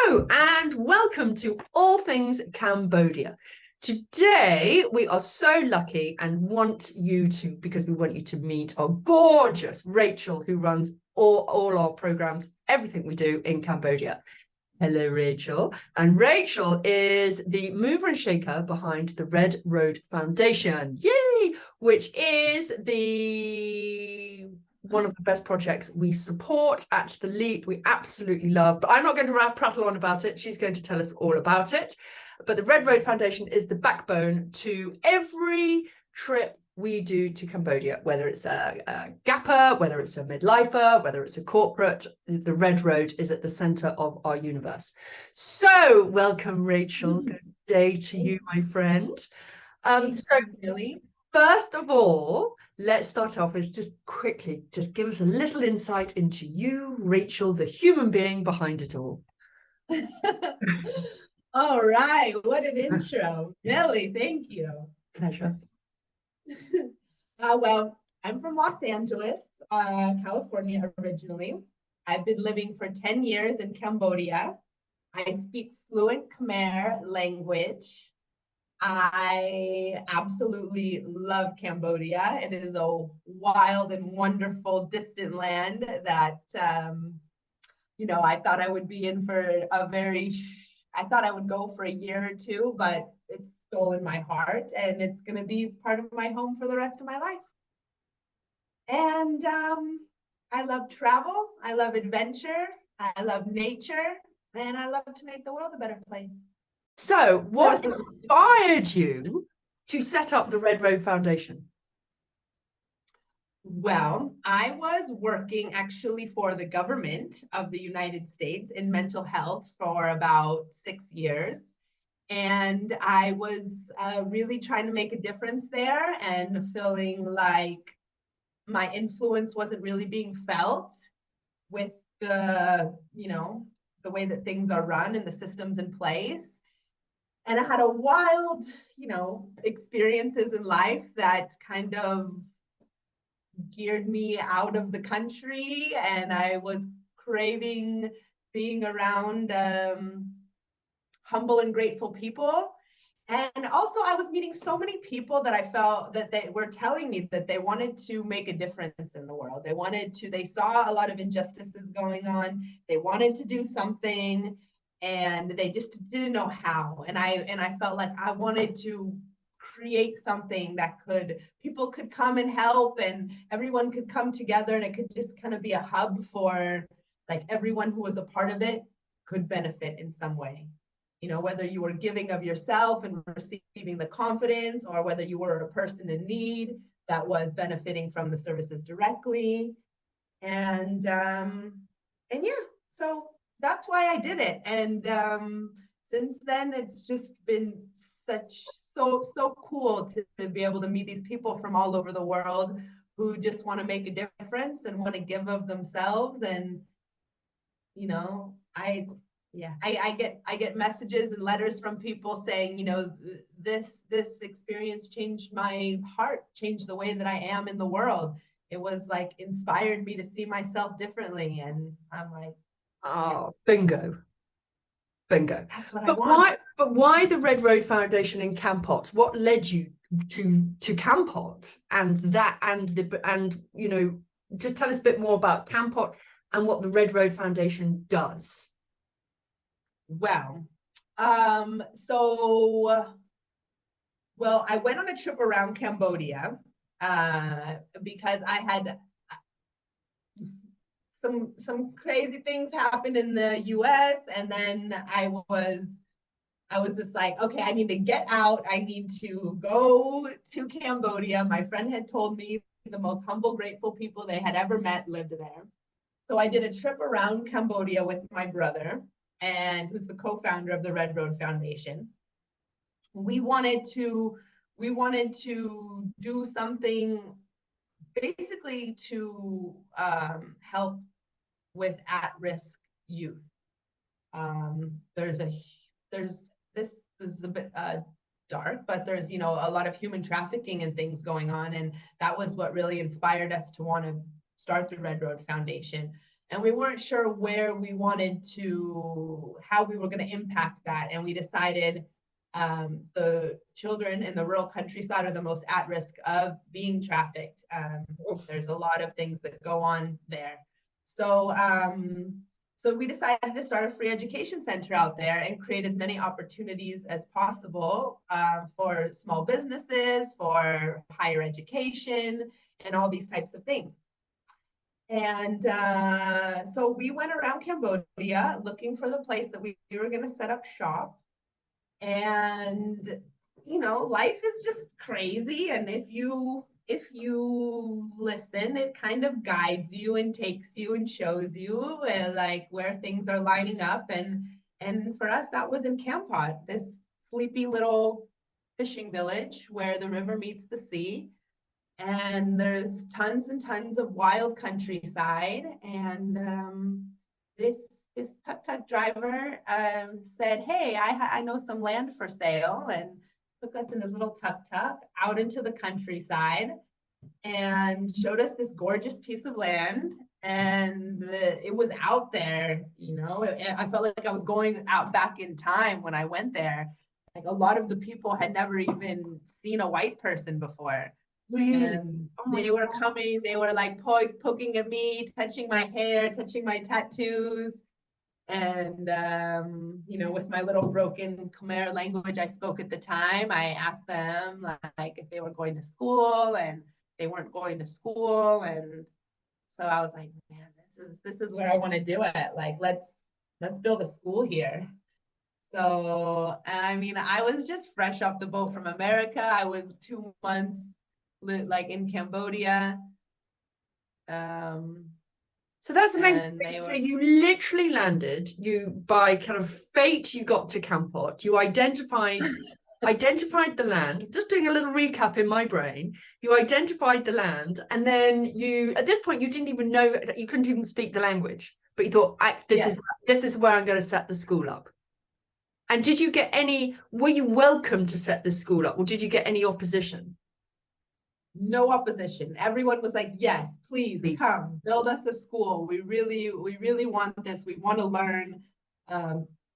Hello and welcome to All Things Cambodia. Today we are so lucky and because we want you to meet our gorgeous Rachel, who runs all our programs, everything we do in Cambodia. Hello, Rachel. And Rachel is the mover and shaker behind the Red Road Foundation. Yay! Which is one of the best projects we support at The Leap. We absolutely love, but I'm not going to prattle on about it. She's going to tell us all about it. But the Red Road Foundation is the backbone to every trip we do to Cambodia, whether it's a gapper, whether it's a midlifer, whether it's a corporate. The Red Road is at the center of our universe. So welcome, Rachel. Good day to you, my friend. First of all, let's start off with just give us a little insight into you, Rachel, the human being behind it all. All right, what an intro. Billy, thank you. Pleasure. Well, I'm from Los Angeles, California originally. I've been living for 10 years in Cambodia. I speak fluent Khmer language. I absolutely love Cambodia. It is a wild and wonderful, distant land that, I thought I would be in for I thought I would go for a year or two, but it's stolen my heart and it's going to be part of my home for the rest of my life. And I love travel. I love adventure. I love nature. And I love to make the world a better place. So what inspired you to set up the Red Road Foundation? Well, I was working actually for the government of the United States in mental health for about 6 years. And I was really trying to make a difference there and feeling like my influence wasn't really being felt with the way that things are run and the systems in place. And I had a wild, experiences in life that kind of geared me out of the country, and I was craving being around humble and grateful people. And also I was meeting so many people that I felt that they were telling me that they wanted to make a difference in the world. They saw a lot of injustices going on. They wanted to do something and they just didn't know how. And I felt like I wanted to create something that people could come and help and everyone could come together and it could just kind of be a hub for like everyone who was a part of it could benefit in some way. Whether you were giving of yourself and receiving the confidence or whether you were a person in need that was benefiting from the services directly. And yeah, so that's why I did it. And since then, it's just been so cool to be able to meet these people from all over the world who just want to make a difference and want to give of themselves. And, I get messages and letters from people saying, this experience changed my heart, changed the way that I am in the world. It was like inspired me to see myself differently. And I'm like, oh, yes. Bingo. That's what I want. Why the Red Road Foundation in Kampot? What led you to Kampot just tell us a bit more about Kampot and what the Red Road Foundation does. Well, I went on a trip around Cambodia because I had some crazy things happened in the US, and then I was just like, okay, I need to get out. I need to go to Cambodia. My friend had told me the most humble, grateful people they had ever met lived there. So I did a trip around Cambodia with my brother, and who's the co-founder of the Red Road Foundation. We wanted to do something basically to help with at-risk youth. This is a bit dark, but there's a lot of human trafficking and things going on, and that was what really inspired us to want to start the Red Road Foundation. And we weren't sure where we wanted to, how we were going to impact that. And we decided the children in the rural countryside are the most at risk of being trafficked. There's a lot of things that go on there. So, so we decided to start a free education center out there and create as many opportunities as possible for small businesses, for higher education, and all these types of things. And so we went around Cambodia looking for the place that we were going to set up shop. And, you know, life is just crazy. And if you listen, it kind of guides you and takes you and shows you and like where things are lining up. And for us, that was in Kampot, this sleepy little fishing village where the river meets the sea. And there's tons and tons of wild countryside. And this tuk-tuk driver said, hey, I know some land for sale, and took us in this little tuk-tuk out into the countryside and showed us this gorgeous piece of land. And it was out there, you know, I felt like I was going out back in time when I went there. Like a lot of the people had never even seen a white person before. Really? And they were coming, they were like poking at me, touching my hair, touching my tattoos. And, you know, with my little broken Khmer language I spoke at the time, I asked them like if they were going to school, and they weren't going to school. And so I was like, man, this is where I want to do it. Like, let's build a school here. So, I mean, I was just fresh off the boat from America. I was 2 months like in Cambodia. So that's amazing. So you literally landed, you by kind of fate, you got to Kampot, you identified the land. Just doing a little recap in my brain. You identified the land, and then you, at this point, you didn't even know, you couldn't even speak the language, but you thought, this is where I'm going to set the school up. And did you get were you welcome to set the school up, or did you get any opposition? No opposition. Everyone was like, yes, please come build us a school. We really want this. We want to learn.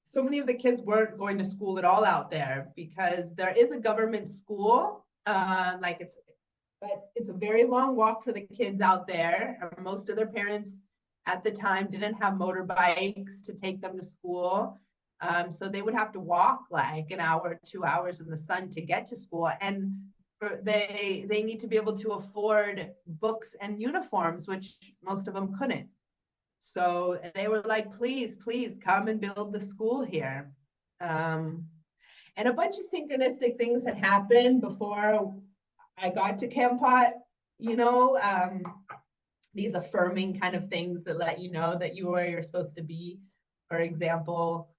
So many of the kids weren't going to school at all out there because there is a government school. But it's a very long walk for the kids out there. Most of their parents at the time didn't have motorbikes to take them to school. So they would have to walk like an hour, 2 hours in the sun to get to school. And they need to be able to afford books and uniforms, which most of them couldn't. So they were like, please come and build the school here. And a bunch of synchronistic things had happened before I got to Kampot, you know, these affirming kind of things that let you know that you are where you're supposed to be. For example,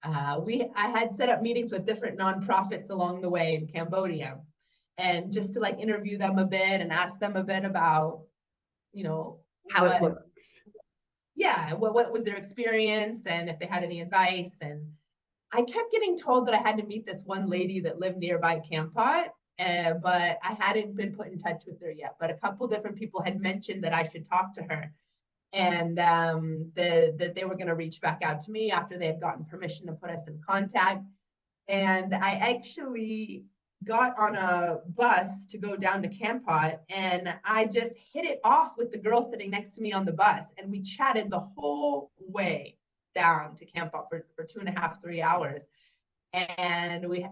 I had set up meetings with different nonprofits along the way in Cambodia. And just to like interview them a bit and ask them a bit about, you know, how it works. Yeah, what was their experience and if they had any advice. And I kept getting told that I had to meet this one lady that lived nearby Kampot, but I hadn't been put in touch with her yet. But a couple different people had mentioned that I should talk to her, and that they were going to reach back out to me after they had gotten permission to put us in contact. And I actually got on a bus to go down to Kampot, and I just hit it off with the girl sitting next to me on the bus, and we chatted the whole way down to Kampot for 2.5, 3 hours. And we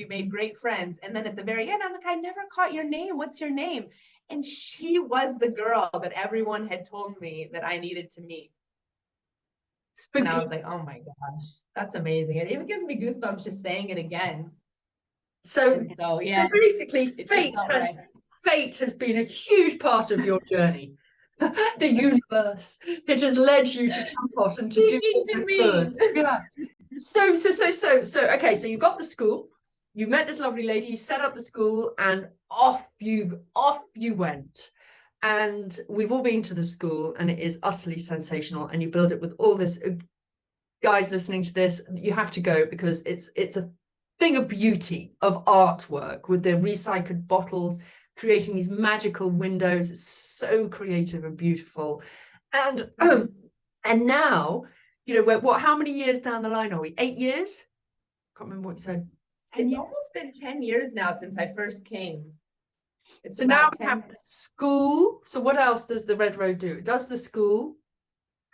made great friends. And then at the very end, I'm like, I never caught your name. What's your name? And she was the girl that everyone had told me that I needed to meet. Spooky. And I was like, oh my gosh, that's amazing. It even gives me goosebumps just saying it again. So yeah, basically fate has been a huge part of your journey. The universe, it has led you to Kampot and to do this good. Yeah. So okay, so you got the school, you met this lovely lady, you set up the school, and off you went. And we've all been to the school, and it is utterly sensational. And you build it with all this. Guys listening to this, you have to go, because it's a thing of beauty, of artwork, with the recycled bottles, creating these magical windows. It's so creative and beautiful. And and now, you know, how many years down the line are we? 8 years? Can't remember what you said. It's almost been 10 years now since I first came. It's so now about we 10. have the school. So what else does the Red Road do? It does the school.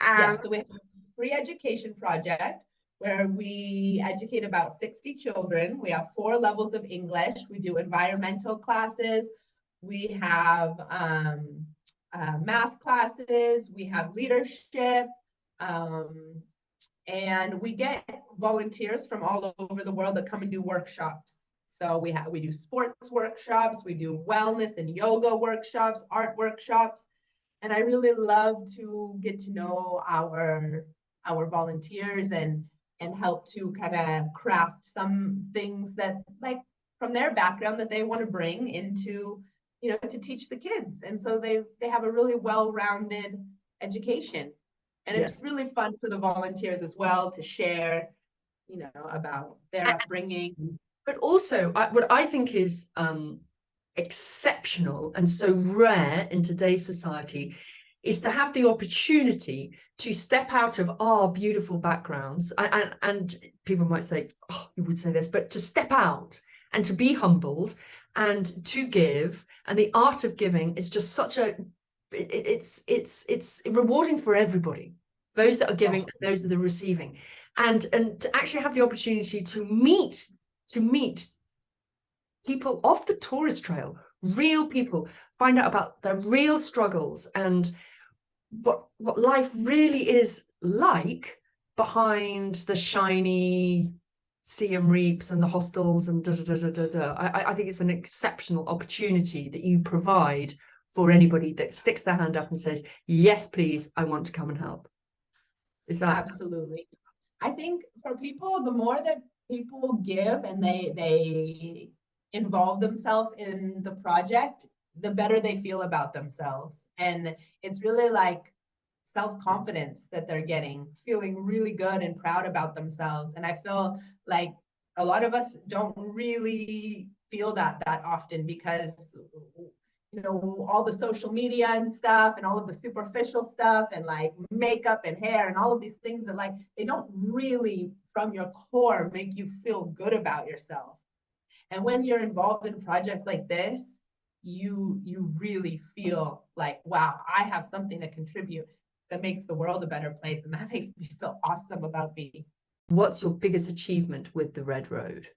Yes, so we have a free education project where we educate about 60 children. We have 4 levels of English. We do environmental classes. We have math classes. We have leadership. And we get volunteers from all over the world that come and do workshops. So we do sports workshops, we do wellness and yoga workshops, art workshops. And I really love to get to know our volunteers and help to kind of craft some things that, like, from their background that they want to bring into, you know, to teach the kids. And so they have a really well-rounded education. And it's really fun for the volunteers as well to share, you know, about their upbringing. But also, what I think is exceptional and so rare in today's society is to have the opportunity to step out of our beautiful backgrounds. And people might say, oh, you would say this, but to step out and to be humbled and to give. And the art of giving is just such a, it's rewarding for everybody, those that are giving and those that are receiving, and to actually have the opportunity to meet people off the tourist trail, real people, find out about their real struggles and what life really is like behind the shiny Siem Reaps and the hostels and I think it's an exceptional opportunity that you provide for anybody that sticks their hand up and says, yes, please, I want to come and help. Is that? Absolutely. I think for people, the more that people give and they involve themselves in the project, the better they feel about themselves. And it's really like self-confidence that they're getting, feeling really good and proud about themselves. And I feel like a lot of us don't really feel that often because, you know, all the social media and stuff and all of the superficial stuff and like makeup and hair and all of these things that, like, they don't really from your core make you feel good about yourself. And when you're involved in a project like this, you really feel like, wow, I have something to contribute that makes the world a better place. And that makes me feel awesome about me. What's your biggest achievement with the Red Road?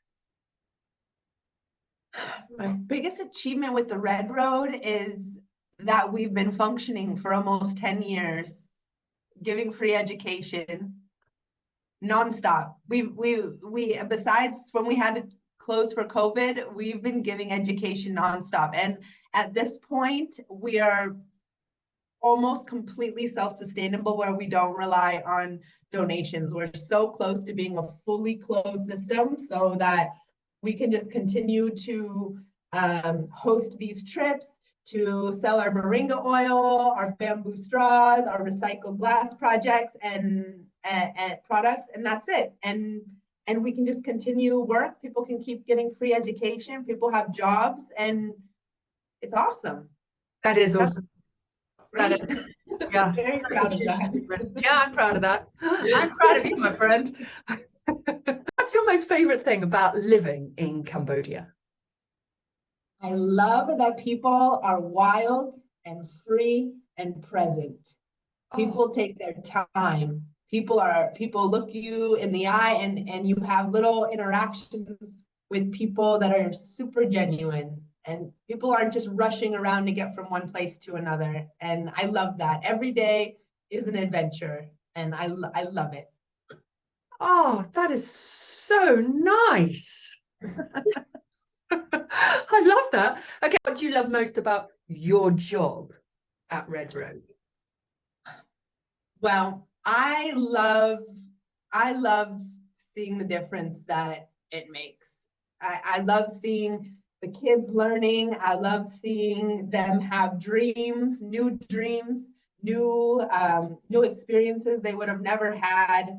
My biggest achievement with the Red Road is that we've been functioning for almost 10 years, giving free education nonstop. We besides when we had to close for COVID, we've been giving education nonstop. And at this point, we are almost completely self-sustainable where we don't rely on donations. We're so close to being a fully closed system so that we can just continue to host these trips, to sell our moringa oil, our bamboo straws, our recycled glass projects and products, and that's it. And we can just continue work. People can keep getting free education. People have jobs, and it's awesome. That is awesome. That is, yeah. Very proud of that. Yeah, I'm proud of that. I'm proud of you, my friend. What's your most favorite thing about living in Cambodia? I love that people are wild and free and present. People take their time. People look you in the eye and you have little interactions with people that are super genuine, and people aren't just rushing around to get from one place to another. And I love that. Every day is an adventure, and I love it. Oh, that is so nice. I love that. Okay, what do you love most about your job at Red Road? Well, I love seeing the difference that it makes. I love seeing the kids learning. I love seeing them have dreams, new experiences they would have never had.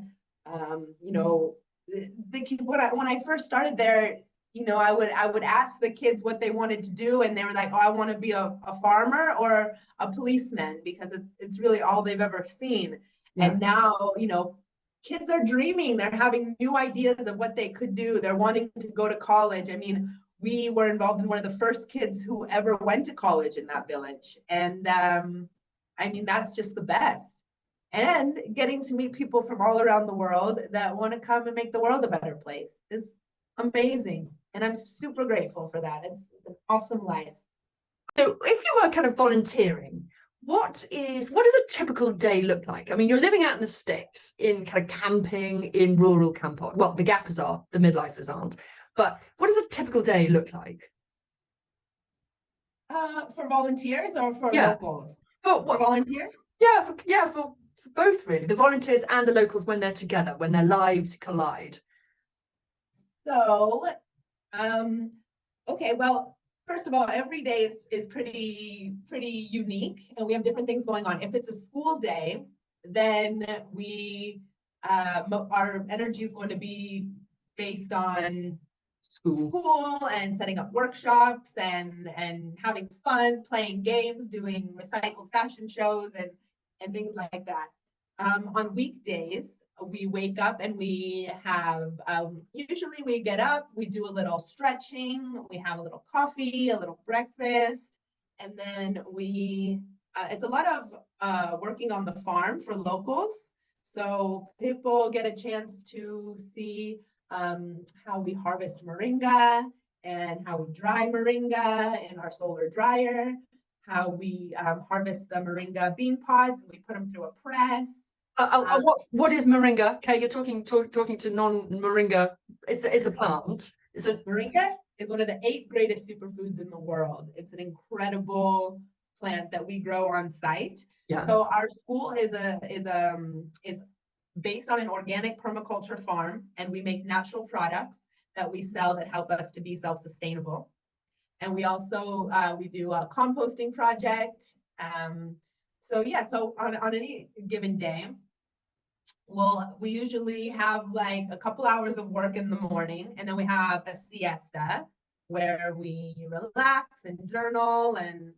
You know, when I first started there, I would ask the kids what they wanted to do, and they were like, "Oh, I want to be a farmer or a policeman," because it's really all they've ever seen. Yeah. And now, kids are dreaming. They're having new ideas of what they could do. They're wanting to go to college. I mean, we were involved in one of the first kids who ever went to college in that village, and I mean, that's just the best. And getting to meet people from all around the world that want to come and make the world a better place is amazing. And I'm super grateful for that. It's an awesome life. So if you were kind of volunteering, what does a typical day look like? I mean, you're living out in the sticks, in kind of camping in rural Kampot. Well, the gappers are, the midlifers aren't. But what does a typical day look like? For volunteers or for Yeah. locals? For volunteers? Yeah, for both really, the volunteers and the locals when they're together, when their lives collide. So, okay, well, first of all, every day is pretty unique, and we have different things going on. If it's a school day, then our energy is going to be based on school and setting up workshops and having fun, playing games, doing recycled fashion shows and things like that. On weekdays, we wake up and we have, usually we get up, we do a little stretching, we have a little coffee, a little breakfast, and then it's a lot of working on the farm for locals. So people get a chance to see how we harvest moringa and how we dry moringa in our solar dryer, how we harvest the moringa bean pods, and we put them through a press. What is moringa? Okay, you're talking to non-moringa. It's a plant. Moringa is one of the 8 greatest superfoods in the world. It's an incredible plant that we grow on site. Yeah. So our school is based on an organic permaculture farm, and we make natural products that we sell that help us to be self-sustainable. And we also we do a composting project. So on any given day, we usually have like a couple hours of work in the morning, and then we have a siesta where we relax and journal, and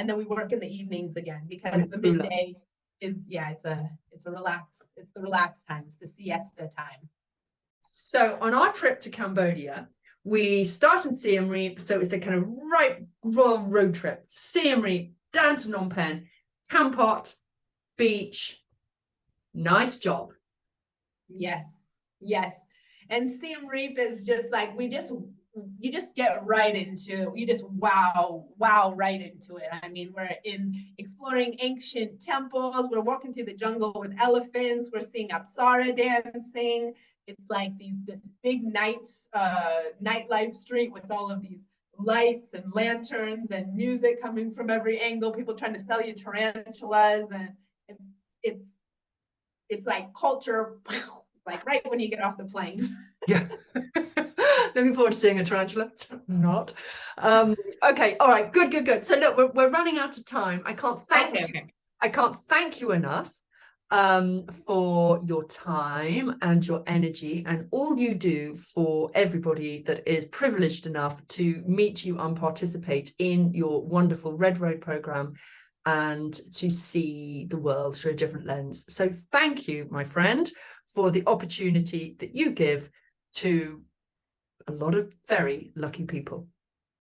then we work in the evenings again, because the midday is it's the relax time, it's the siesta time. So on our trip to Cambodia, we start in Siem Reap, so it's a kind of royal road trip. Siem Reap down to Phnom Penh, Kampot, beach. Nice job. Yes. And Siem Reap is just like, you just get right into, you just wow right into it. I mean, we're exploring ancient temples, we're walking through the jungle with elephants, we're seeing Apsara dancing. It's like this big nightlife street with all of these lights and lanterns and music coming from every angle, people trying to sell you tarantulas, and it's like culture, like right when you get off the plane. Yeah. Looking forward to seeing a tarantula. Not. Okay. All right. Good. So look, we're running out of time. I can't thank you enough for your time and your energy and all you do for everybody that is privileged enough to meet you and participate in your wonderful Red Road program and to see the world through a different lens. So thank you, my friend, for the opportunity that you give to a lot of very lucky people.